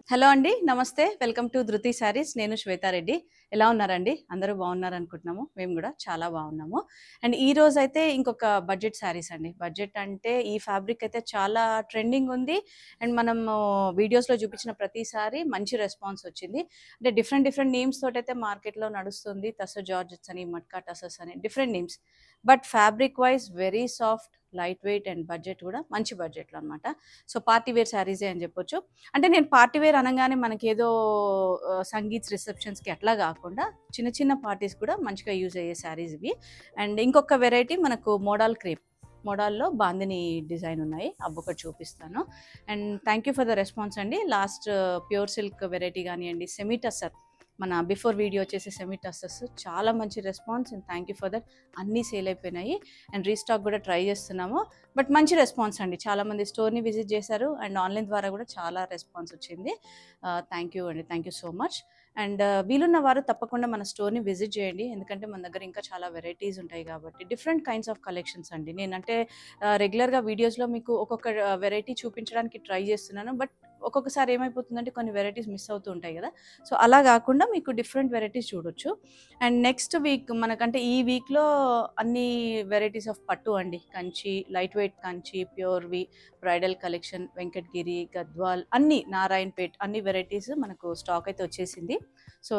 Hello అండి. నమస్తే. Welcome to ధృతి శారీస్. నేను శ్వేతారెడ్డి. ఎలా ఉన్నారండి? అందరూ బాగున్నారనుకుంటున్నాము. మేము గూడా చాలా బాగున్నాము. అండ్ ఈరోజైతే ఇంకొక బడ్జెట్ శారీస్ అండి. బడ్జెట్ అంటే ఈ ఫ్యాబ్రిక్ అయితే చాలా ట్రెండింగ్ ఉంది. అండ్ మనము వీడియోస్‌లో చూపించిన ప్రతిసారి మంచి రెస్పాన్స్ వచ్చింది. అంటే డిఫరెంట్ డిఫరెంట్ నేమ్స్ తోటైతే మార్కెట్‌లో నడుస్తుంది. టస్సర్ జార్జెట్స్ అని, మట్కా టసర్స్ అని different names. But fabric wise very soft, light weight and budget కూడా మంచి బడ్జెట్‌లో అన్నమాట. సో పార్టీ వేర్ శారీసే అని చెప్పొచ్చు. అంటే నేను పార్టీ వేర్ అనంగానే మనకేదో సంగీత్ రిసెప్షన్స్‌కి అట్లా గాకుండా చిన్న చిన్న పార్టీస్ కూడా మంచిగా యూజ్ అయ్యే శారీస్ ఇవి. అండ్ ఇంకొక వెరైటీ మనకు మోడల్ క్రేప్. మోడల్‌లో బాందిని డిజైన్ ఉన్నాయి. అవొకటి చూపిస్తాను. And thank you for the response అండి. లాస్ట్ ప్యూర్ సిల్క్ వెరైటీ గానియండి, సెమీ టస్సర్ మన బిఫోర్ వీడియో వచ్చేసి సెమీ టస్సర్స్ చాలా మంచి response and thank you for that. అన్నీ సేల్ అయిపోయినాయి అండ్ రీస్టాక్ కూడా ట్రై చేస్తున్నాము. బట్ మంచి రెస్పాన్స్ అండి. చాలామంది స్టోర్‌ని విజిట్ చేశారు అండ్ ఆన్‌లైన్ ద్వారా కూడా చాలా రెస్పాన్స్ వచ్చింది. థ్యాంక్ యూ అండి. Thank you so much. And వీలున్న వారు తప్పకుండా మన స్టోర్‌ని విజిట్ చేయండి. ఎందుకంటే మన దగ్గర ఇంకా చాలా వెరైటీస్ ఉంటాయి కాబట్టి డిఫరెంట్ కైండ్స్ ఆఫ్ కలెక్షన్స్ అండి. నేనంటే రెగ్యులర్‌గా వీడియోస్‌లో మీకు ఒక్కొక్క వెరైటీ చూపించడానికి ట్రై చేస్తున్నాను. బట్ ఒక్కొక్కసారి ఏమైపోతుందంటే కొన్ని వెరైటీస్ మిస్ అవుతూ ఉంటాయి కదా! సో అలా కాకుండా మీకు డిఫరెంట్ వెరైటీస్ చూడొచ్చు. అండ్ నెక్స్ట్ వీక్ మనకంటే ఈ వీక్‌లో అన్ని వెరైటీస్ ఆఫ్ పట్టు అండి. కంచి, లైట్ వెయిట్ కంచి, ప్యూర్‌వి, బ్రైడల్ కలెక్షన్, వెంకటగిరి, గద్వాల్ అన్నీ నారాయణపేట్ అన్ని వెరైటీస్ మనకు స్టాక్ అయితే వచ్చేసింది. సో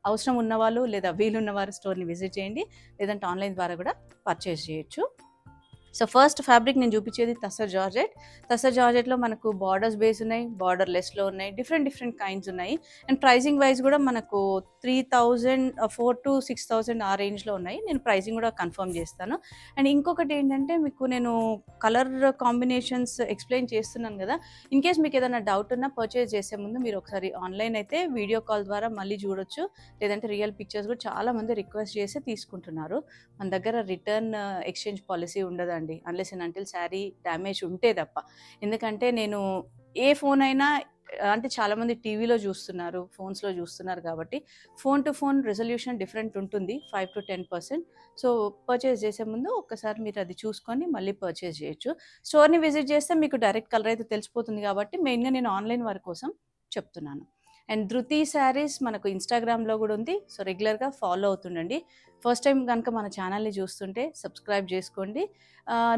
అవసరం ఉన్నవాళ్ళు లేదా వీలున్నవారు స్టోర్‌ని విజిట్ చేయండి. లేదంటే ఆన్‌లైన్ ద్వారా కూడా పర్చేస్ చేయొచ్చు. సో ఫస్ట్ ఫ్యాబ్రిక్ నేను చూపించేది టస్సర్ జార్జెట్. టస్సర్ జార్జెట్‌లో మనకు బార్డర్స్ బేస్ ఉన్నాయి, బార్డర్ లెస్‌లో ఉన్నాయి, డిఫరెంట్ డిఫరెంట్ కైండ్స్ ఉన్నాయి. అండ్ ప్రైజింగ్ వైస్ కూడా మనకు 4,000 ఆ రేంజ్‌లో ఉన్నాయి. నేను ప్రైజింగ్ కూడా కన్ఫర్మ్ చేస్తాను. అండ్ ఇంకొకటి ఏంటంటే మీకు నేను కలర్ కాంబినేషన్స్ ఎక్స్‌ప్లెయిన్ చేస్తున్నాను కదా! ఇన్‌కేస్ మీకు ఏదైనా డౌట్ ఉన్నా పర్చేస్ చేసే ముందు మీరు ఒకసారి ఆన్‌లైన్ అయితే వీడియో కాల్ ద్వారా మళ్ళీ చూడొచ్చు. లేదంటే రియల్ పిక్చర్స్ కూడా చాలామంది రిక్వెస్ట్ చేసి తీసుకుంటున్నారు. మన దగ్గర రిటర్న్ ఎక్స్చేంజ్ పాలసీ ఉండదండి. Unless and until sari damage ఉంటే తప్ప. ఎందుకంటే నేను ఏ ఫోన్ అయినా అంటే చాలామంది టీవీలో చూస్తున్నారు, ఫోన్స్‌లో చూస్తున్నారు కాబట్టి phone to phone resolution different ఉంటుంది. 5-10%. సో పర్చేస్ చేసే ముందు ఒక్కసారి మీరు అది చూసుకొని మళ్ళీ పర్చేస్ చేయొచ్చు. స్టోర్‌ని విజిట్ చేస్తే మీకు డైరెక్ట్ కలర్ అయితే తెలిసిపోతుంది కాబట్టి మెయిన్‌గా నేను ఆన్‌లైన్ వారి కోసం చెప్తున్నాను. అండ్ ధృతి శారీస్ మనకు ఇన్‌స్టాగ్రామ్‌లో కూడా ఉంది. సో రెగ్యులర్‌గా ఫాలో అవుతుండండి. ఫస్ట్ టైం గనుక మన ఛానల్‌ని చూస్తుంటే సబ్స్క్రైబ్ చేసుకోండి.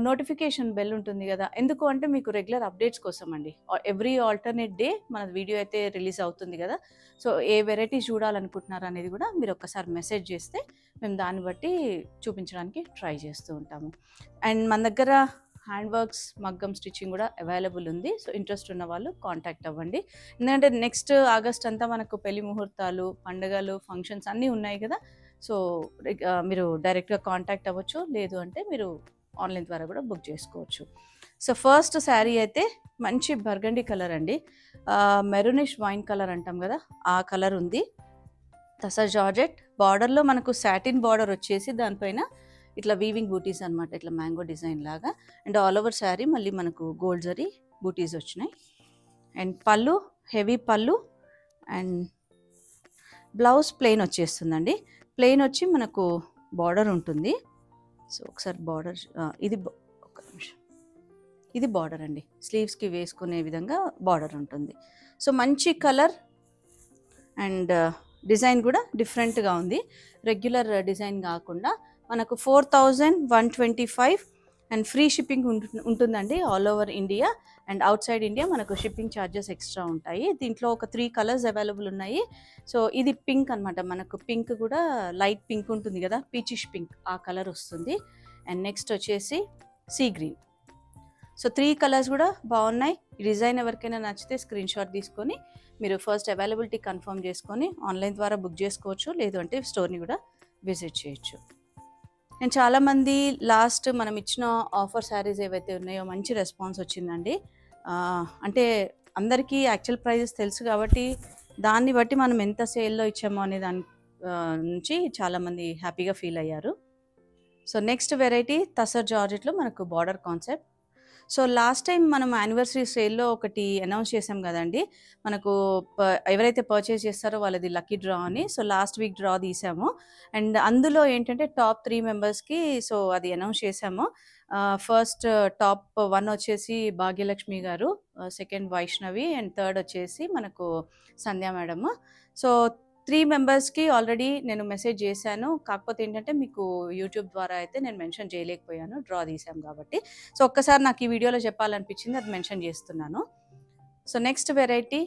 నోటిఫికేషన్ బెల్ ఉంటుంది కదా! ఎందుకు అంటే మీకు రెగ్యులర్ అప్డేట్స్ కోసం అండి. ఎవ్రీ ఆల్టర్‌నేట్ డే మన వీడియో అయితే రిలీజ్ అవుతుంది కదా! సో ఏ వెరైటీ చూడాలనుకుంటున్నారు అనేది కూడా మీరు ఒక్కసారి మెసేజ్ చేస్తే మేము దాన్ని బట్టి చూపించడానికి ట్రై చేస్తూ ఉంటాము. అండ్ మన దగ్గర హ్యాండ్ వర్క్స్, మగ్గం స్టిచ్చింగ్ కూడా అవైలబుల్ ఉంది. సో ఇంట్రెస్ట్ ఉన్న వాళ్ళు కాంటాక్ట్ అవ్వండి. ఎందుకంటే నెక్స్ట్ ఆగస్ట్ అంతా మనకు పెళ్లి ముహూర్తాలు, పండుగలు, ఫంక్షన్స్ అన్నీ ఉన్నాయి కదా! సో మీరు డైరెక్ట్‌గా కాంటాక్ట్ అవ్వచ్చు. లేదు అంటే మీరు ఆన్‌లైన్ ద్వారా కూడా బుక్ చేసుకోవచ్చు. సో ఫస్ట్ శారీ అయితే మంచి బర్గండీ కలర్ అండి. మెరూనిష్ వైన్ కలర్ అంటాం కదా! ఆ కలర్ ఉంది. టస్సర్ జార్జెట్ బార్డర్‌లో మనకు సాటిన్ బార్డర్ వచ్చేసి దానిపైన ఇట్లా వీవింగ్ బూటీస్ అన్నమాట. ఇట్లా మ్యాంగో డిజైన్ లాగా. అండ్ ఆల్ ఓవర్ శారీ మళ్ళీ మనకు గోల్డ్ జరీ బూటీస్ వచ్చినాయి. అండ్ పళ్ళు హెవీ పళ్ళు అండ్ బ్లౌజ్ ప్లెయిన్ వచ్చేస్తుందండి. ప్లెయిన్ వచ్చి మనకు బార్డర్ ఉంటుంది. సో ఒకసారి బార్డర్ ఇది ఒక్క నిమిషం. ఇది బార్డర్ అండి. స్లీవ్స్‌కి వేసుకునే విధంగా బార్డర్ ఉంటుంది. సో మంచి కలర్ అండ్ డిజైన్ కూడా డిఫరెంట్‌గా ఉంది. రెగ్యులర్ డిజైన్ కాకుండా మనకు 4,125 అండ్ ఫ్రీ షిప్పింగ్ ఉంటుందండి all over India. And outside India మనకు షిప్పింగ్ ఛార్జెస్ ఎక్స్ట్రా ఉంటాయి. దీంట్లో ఒక 3 కలర్స్ అవైలబుల్ ఉన్నాయి. సో ఇది పింక్ అనమాట. మనకు పింక్ కూడా లైట్ పింక్ ఉంటుంది కదా! పీచిష్ పింక్ ఆ కలర్ వస్తుంది. అండ్ నెక్స్ట్ వచ్చేసి సీ గ్రీన్. సో 3 కలర్స్ కూడా బాగున్నాయి. ఈ డిజైన్ ఎవరికైనా నచ్చితే స్క్రీన్ షాట్ తీసుకొని మీరు ఫస్ట్ అవైలబిలిటీ కన్ఫర్మ్ చేసుకొని ఆన్‌లైన్ ద్వారా బుక్ చేసుకోవచ్చు. లేదు అంటే స్టోర్‌ని కూడా విజిట్ చేయొచ్చు. అండ్ చాలామంది లాస్ట్ మనం ఇచ్చిన ఆఫర్ శారీస్ ఏవైతే ఉన్నాయో మంచి రెస్పాన్స్ వచ్చిందండి. అంటే అందరికీ యాక్చువల్ ప్రైజెస్ తెలుసు కాబట్టి దాన్ని బట్టి మనం ఎంత సేల్‌లో ఇచ్చామో అనే దాని నుంచి చాలామంది హ్యాపీగా ఫీల్ అయ్యారు. సో నెక్స్ట్ వెరైటీ టస్సర్ జార్జెట్‌లో మనకు border concept. So last time మనం యానివర్సరీ సేల్‌లో ఒకటి అనౌన్స్ చేసాం కదండీ! మనకు ఎవరైతే పర్చేస్ చేస్తారో వాళ్ళది లక్కీ డ్రా అని. సో లాస్ట్ వీక్ డ్రా తీసాము. అండ్ అందులో ఏంటంటే టాప్ 3 మెంబర్స్‌కి సో అది అనౌన్స్ చేసాము. ఫస్ట్ టాప్ 1 వచ్చేసి భాగ్యలక్ష్మి గారు, సెకండ్ వైష్ణవి అండ్ థర్డ్ వచ్చేసి మనకు సంధ్య మేడమ్. సో 3 మెంబర్స్‌కి ఆల్రెడీ నేను మెసేజ్ చేశాను. కాకపోతే ఏంటంటే మీకు యూట్యూబ్ ద్వారా అయితే నేను మెన్షన్ చేయలేకపోయాను. డ్రా తీసాం కాబట్టి. సో ఒక్కసారి నాకు ఈ వీడియోలో చెప్పాలనిపించింది, అది మెన్షన్ చేస్తున్నాను. సో నెక్స్ట్ వెరైటీ,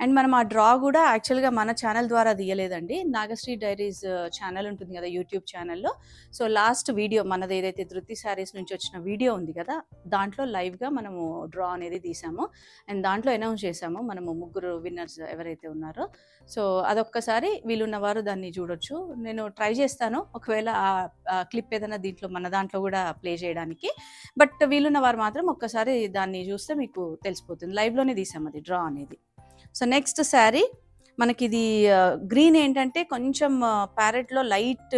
అండ్ మనం ఆ డ్రా కూడా యాక్చువల్గా మన ఛానల్ ద్వారా తీయలేదండి. నాగశ్రీ డైరీస్ ఛానల్ ఉంటుంది కదా యూట్యూబ్ ఛానల్లో. సో లాస్ట్ వీడియో మనది ఏదైతే ధృతి శారీస్ నుంచి వచ్చిన వీడియో ఉంది కదా, దాంట్లో లైవ్గా మనము డ్రా అనేది తీసాము అండ్ దాంట్లో అనౌన్స్ చేసాము మనము 3 విన్నర్స్ ఎవరైతే ఉన్నారో. సో అదొక్కసారి వీలున్న వారు దాన్ని చూడొచ్చు. నేను ట్రై చేస్తాను ఒకవేళ ఆ క్లిప్ ఏదైనా దీంట్లో మన దాంట్లో కూడా ప్లే చేయడానికి. బట్ వీలున్న వారు మాత్రం ఒక్కసారి దాన్ని చూస్తే మీకు తెలిసిపోతుంది. లైవ్లోనే తీసాము అది డ్రా అనేది. సో నెక్స్ట్ శారీ మనకి ఇది గ్రీన్ ఏంటంటే కొంచెం ప్యారెట్లో లైట్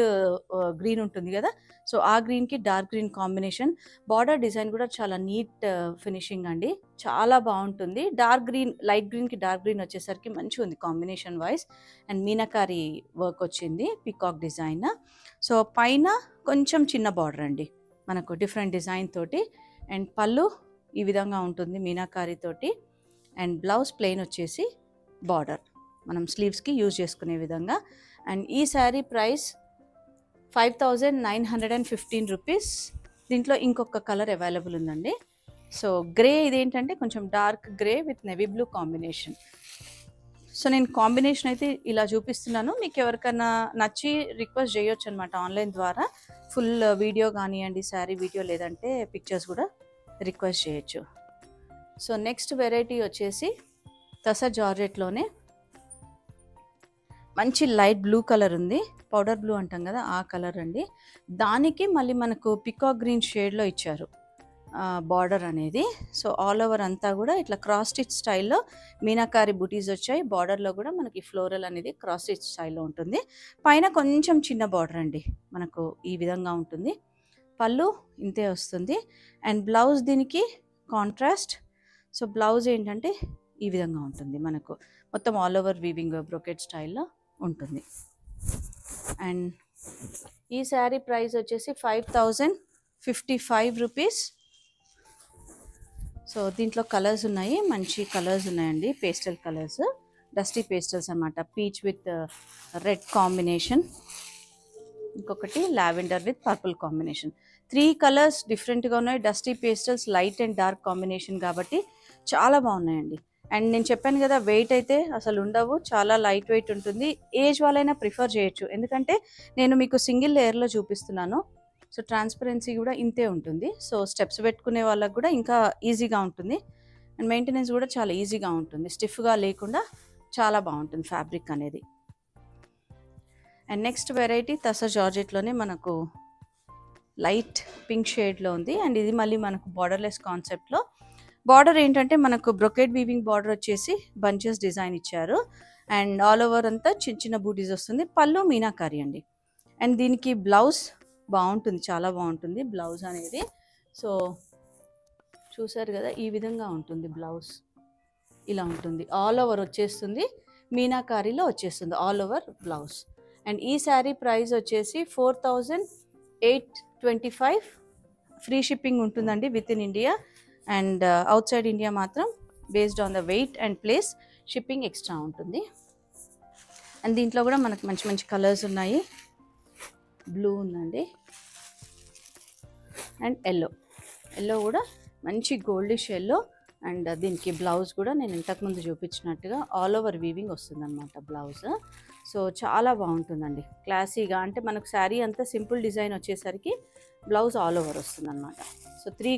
గ్రీన్ ఉంటుంది కదా, సో ఆ గ్రీన్కి dark green combination. Border design కూడా చాలా నీట్ ఫినిషింగ్ అండి, చాలా బాగుంటుంది. డార్క్ గ్రీన్ లైట్ గ్రీన్కి డార్క్ గ్రీన్ వచ్చేసరికి మంచిగా ఉంది combination wise. And meenakari work వచ్చింది, పికాక్ డిజైన్. సో పైన కొంచెం చిన్న బార్డర్ అండి మనకు డిఫరెంట్ డిజైన్ తోటి. అండ్ పళ్ళు ఈ విధంగా ఉంటుంది మీనాకారి తోటి. అండ్ బ్లౌజ్ ప్లెయిన్ వచ్చేసి బార్డర్ మనం స్లీవ్స్కి యూజ్ చేసుకునే విధంగా. అండ్ ఈ శారీ ప్రైస్ 5915 రూపీస్. దీంట్లో ఇంకొక కలర్ అవైలబుల్ ఉందండి. సో గ్రే, ఇదేంటంటే కొంచెం dark grey with navy blue combination. So నేను కాంబినేషన్ అయితే ఇలా చూపిస్తున్నాను, మీకు ఎవరికైనా నచ్చి రిక్వెస్ట్ చేయొచ్చు అనమాట ఆన్లైన్ ద్వారా. ఫుల్ వీడియో కానివ్వండి, శారీ వీడియో లేదంటే పిక్చర్స్ కూడా రిక్వెస్ట్ చేయొచ్చు. సో నెక్స్ట్ వెరైటీ వచ్చేసి తసర్ జార్జెట్లోనే మంచి లైట్ బ్లూ కలర్ ఉంది, పౌడర్ బ్లూ అంటాం కదా ఆ కలర్ అండి. దానికి మళ్ళీ మనకు పికాక్ గ్రీన్ షేడ్లో ఇచ్చారు బార్డర్ అనేది. సో ఆల్ ఓవర్ అంతా కూడా ఇట్లా క్రాస్ స్టిచ్ స్టైల్లో మీనాకారి బుటీస్ వచ్చాయి. బార్డర్లో కూడా మనకి ఫ్లోరల్ అనేది క్రాస్ స్టిచ్ స్టైల్లో ఉంటుంది. పైన కొంచెం చిన్న బార్డర్ అండి మనకు ఈ విధంగా ఉంటుంది. పళ్ళు ఇంతే వస్తుంది. అండ్ బ్లౌజ్ దీనికి కాంట్రాస్ట్. సో బ్లౌజ్ ఏంటంటే ఈ విధంగా ఉంటుంది మనకు, మొత్తం ఆల్ ఓవర్ వీవింగ్ బ్రోకెట్ స్టైల్లో ఉంటుంది. అండ్ ఈ శారీ ప్రైస్ వచ్చేసి 5055 రూపీస్. సో దీంట్లో కలర్స్ ఉన్నాయి, మంచి కలర్స్ ఉన్నాయండి, పేస్టల్ కలర్స్, డస్టీ పేస్టల్స్ అనమాట. పీచ్ విత్ రెడ్ కాంబినేషన్, ఇంకొకటి lavender with purple combination. 3 colours డిఫరెంట్గా ఉన్నాయి. Dusty pastels, light and dark combination కాబట్టి చాలా బాగున్నాయండి. అండ్ నేను చెప్పాను కదా వెయిట్ అయితే అసలు ఉండవు, చాలా లైట్ వెయిట్ ఉంటుంది. ఏజ్ వాళ్ళైనా ప్రిఫర్ చేయొచ్చు, ఎందుకంటే నేను మీకు సింగిల్ లేయర్లో చూపిస్తున్నాను. సో ట్రాన్స్పరెన్సీ కూడా ఇంతే ఉంటుంది. సో స్టెప్స్ పెట్టుకునే వాళ్ళకి కూడా ఇంకా ఈజీగా ఉంటుంది. అండ్ మెయింటెనెన్స్ కూడా చాలా ఈజీగా ఉంటుంది, స్టిఫ్గా లేకుండా చాలా బాగుంటుంది ఫ్యాబ్రిక్ అనేది. అండ్ నెక్స్ట్ వెరైటీ తసర్ జార్జెట్లోనే మనకు లైట్ పింక్ షేడ్లో ఉంది. అండ్ ఇది మళ్ళీ మనకు బార్డర్లెస్ కాన్సెప్ట్లో. బార్డర్ ఏంటంటే మనకు బ్రొకెట్ వీవింగ్ బార్డర్ వచ్చేసి బంచెస్ డిజైన్ ఇచ్చారు. అండ్ ఆల్ ఓవర్ అంతా చిన్న చిన్న బూటీస్ వస్తుంది. పళ్ళు మీనాకారి అండి. అండ్ దీనికి బ్లౌజ్ బాగుంటుంది, చాలా బాగుంటుంది బ్లౌజ్ అనేది. సో చూసారు కదా ఈ విధంగా ఉంటుంది బ్లౌజ్, ఇలా ఉంటుంది. ఆల్ ఓవర్ వచ్చేస్తుంది, మీనాకారిలో వచ్చేస్తుంది ఆల్ ఓవర్ బ్లౌజ్. అండ్ ఈ శారీ ప్రైస్ వచ్చేసి 4825. ఫ్రీ షిప్పింగ్ ఉంటుందండి within India. And outside India మాత్రం based on the weight and place shipping extra ఉంటుంది. అండ్ దీంట్లో కూడా మనకు మంచి మంచి కలర్స్ ఉన్నాయి. బ్లూ ఉందండి అండ్ ఎల్లో కూడా మంచి గోల్డిష్ ఎల్లో. అండ్ దీనికి బ్లౌజ్ కూడా నేను ఇంతకుముందు చూపించినట్టుగా ఆల్ ఓవర్ వీవింగ్ వస్తుంది అనమాట బ్లౌజ్. సో చాలా బాగుంటుందండి, క్లాసీగా. అంటే మనకు శారీ అంతా సింపుల్ డిజైన్ వచ్చేసరికి బ్లౌజ్ ఆల్ ఓవర్ వస్తుంది అనమాట. సో 3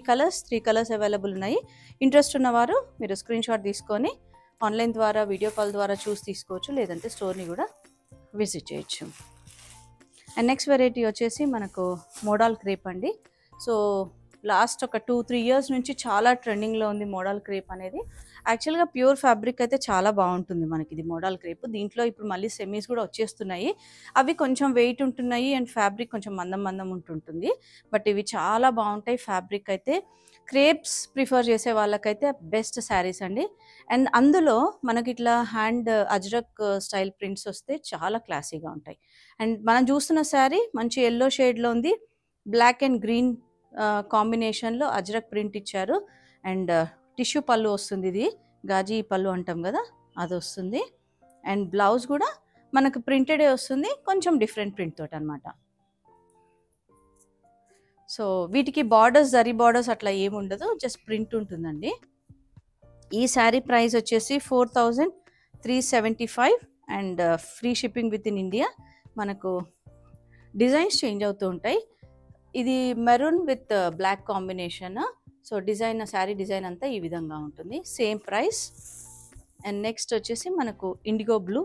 కలర్స్ అవైలబుల్ ఉన్నాయి. ఇంట్రెస్ట్ ఉన్నవారు మీరు స్క్రీన్ షాట్ తీసుకొని ఆన్లైన్ ద్వారా వీడియో కాల్ ద్వారా చూసి తీసుకోవచ్చు, లేదంటే స్టోర్ని కూడా విజిట్ చేయొచ్చు. అండ్ నెక్స్ట్ వెరైటీ వచ్చేసి మనకు మోడల్ క్రేప్ అండి. సో లాస్ట్ ఒక 2-3 ఇయర్స్ నుంచి చాలా ట్రెండింగ్లో ఉంది మోడల్ క్రేప్ అనేది. యాక్చువల్గా ప్యూర్ ఫ్యాబ్రిక్ అయితే చాలా బాగుంటుంది మనకి ఇది మోడల్ క్రేప్. దీంట్లో ఇప్పుడు మళ్ళీ సెమీస్ కూడా వచ్చేస్తున్నాయి, అవి కొంచెం వెయిట్ ఉంటున్నాయి అండ్ ఫ్యాబ్రిక్ కొంచెం మందం ఉంటుంటుంది. బట్ ఇవి చాలా బాగుంటాయి ఫ్యాబ్రిక్ అయితే. క్రేప్స్ ప్రిఫర్ చేసే వాళ్ళకైతే బెస్ట్ శారీస్ అండి. అండ్ అందులో మనకి ఇట్లా హ్యాండ్ అజ్రక్ స్టైల్ ప్రింట్స్ వస్తే చాలా క్లాసీగా ఉంటాయి. అండ్ మనం చూస్తున్న శారీ మంచి ఎల్లో షేడ్లో ఉంది, బ్లాక్ అండ్ గ్రీన్ కాంబినేషన్లో అజ్రక్ ప్రింట్ ఇచ్చారు. అండ్ టిష్యూ పళ్ళు వస్తుంది, ఇది గాజీ పళ్ళు అంటాం కదా అది వస్తుంది. అండ్ బ్లౌజ్ కూడా మనకు ప్రింటెడే వస్తుంది, కొంచెం డిఫరెంట్ ప్రింట్ తోటి అనమాట. సో వీటికి బార్డర్స్, జరీ బార్డర్స్ అట్లా ఏమి ఉండదు, జస్ట్ ప్రింట్ ఉంటుందండి. ఈ శారీ ప్రైస్ వచ్చేసి 4375 and free shipping within India. మనకు డిజైన్స్ చేంజ్ అవుతూ ఉంటాయి. ఇది maroon with black combination. So design, sari design అంతా ఈ విధంగా ఉంటుంది, సేమ్ ప్రైస్. అండ్ నెక్స్ట్ వచ్చేసి మనకు IndiGo blue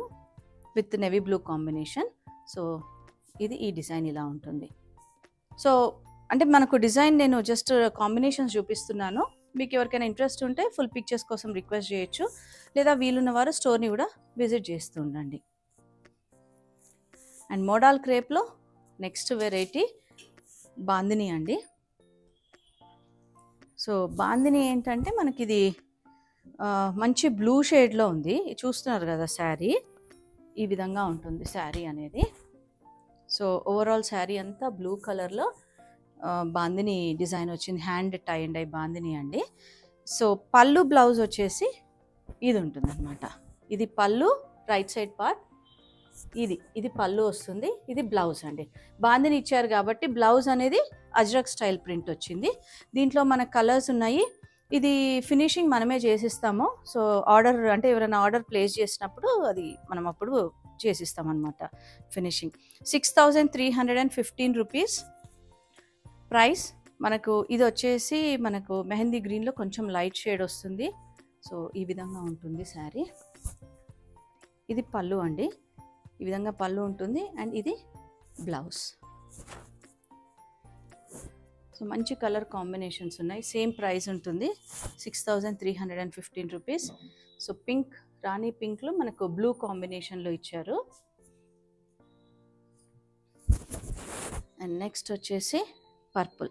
with navy blue combination. So ఇది ఈ డిజైన్ ఇలా ఉంటుంది. సో అంటే మనకు డిజైన్ నేను జస్ట్ కాంబినేషన్స్ చూపిస్తున్నాను. మీకు ఎవరికైనా ఇంట్రెస్ట్ ఉంటే ఫుల్ పిక్చర్స్ కోసం రిక్వెస్ట్ చేయొచ్చు, లేదా వీలున్న వారు స్టోర్ని కూడా విజిట్ చేస్తూ ఉండండి. అండ్ మోడల్ క్రేప్లో నెక్స్ట్ వెరైటీ బాందిని అండి. సో బాందిని ఏంటంటే మనకి ఇది మంచి బ్లూ షేడ్లో ఉంది, చూస్తున్నారు కదా శారీ ఈ విధంగా ఉంటుంది శారీ అనేది. సో ఓవరాల్ శారీ అంతా బ్లూ కలర్లో బాందిని డిజైన్ వచ్చింది, hand tie and dye bandhani అండి. సో పళ్ళు బ్లౌజ్ వచ్చేసి ఇది ఉంటుంది అనమాట. ఇది పళ్ళు రైట్ సైడ్ పార్ట్, ఇది పళ్ళు వస్తుంది, ఇది బ్లౌజ్ అండి. బాందిని ఇచ్చారు కాబట్టి బ్లౌజ్ అనేది అజ్రక్ స్టైల్ ప్రింట్ వచ్చింది. దీంట్లో మన కలర్స్ ఉన్నాయి. ఇది ఫినిషింగ్ మనమే చేసిస్తాము. సో ఆర్డర్ అంటే ఎవరైనా ఆర్డర్ ప్లేస్ చేసినప్పుడు అది మనం అప్పుడు చేసిస్తాం అనమాట ఫినిషింగ్. 6315 rupees price. మనకు ఇది వచ్చేసి మనకు మెహందీ గ్రీన్లో కొంచెం లైట్ షేడ్ వస్తుంది. సో ఈ విధంగా ఉంటుంది శారీ. ఇది పళ్ళు అండి, ఈ విధంగా పళ్ళు ఉంటుంది. అండ్ ఇది బ్లౌజ్. సో మంచి కలర్ కాంబినేషన్స్ ఉన్నాయి, సేమ్ ప్రైస్ ఉంటుంది 6315 రూపీస్. సో పింక్, రాణి పింక్లో మనకు బ్లూ కాంబినేషన్లో ఇచ్చారు. అండ్ నెక్స్ట్ వచ్చేసి పర్పుల్.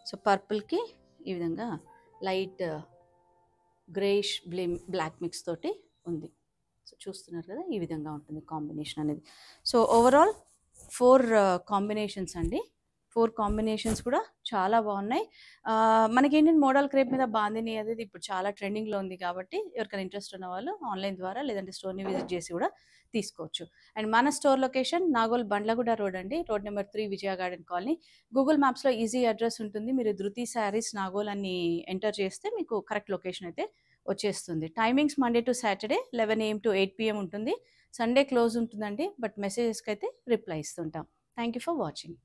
సో పర్పుల్కి ఈ విధంగా లైట్ గ్రేష్ బ్లాక్ మిక్స్ తోటి ఉంది. సో చూస్తున్నారు కదా ఈ విధంగా ఉంటుంది కాంబినేషన్ అనేది. సో ఓవరాల్ 4 కాంబినేషన్స్ అండి. 4 కాంబినేషన్స్ కూడా చాలా బాగున్నాయి. మనకేంటంటే మోడల్ క్రేప్ మీద బాందిని అనేది ఇప్పుడు చాలా ట్రెండింగ్లో ఉంది కాబట్టి ఎవరికైనా ఇంట్రెస్ట్ ఉన్న వాళ్ళు ఆన్లైన్ ద్వారా లేదంటే స్టోర్ని విజిట్ చేసి కూడా తీసుకోవచ్చు. అండ్ మన store location Nagole Bandlaguda road అండి, road number 3 Vijaya garden colony. Google మ్యాప్స్లో ఈజీ అడ్రస్ ఉంటుంది, మీరు ధృతి శారీస్ నాగోల్ అని ఎంటర్ చేస్తే మీకు కరెక్ట్ లొకేషన్ అయితే వచ్చేస్తుంది. Timings Monday to Saturday 11 AM to 8 PM ఉంటుంది. సండే క్లోజ్ ఉంటుందండి, బట్ మెసేజెస్కి అయితే రిప్లై ఇస్తుంటాం. Thank you for watching.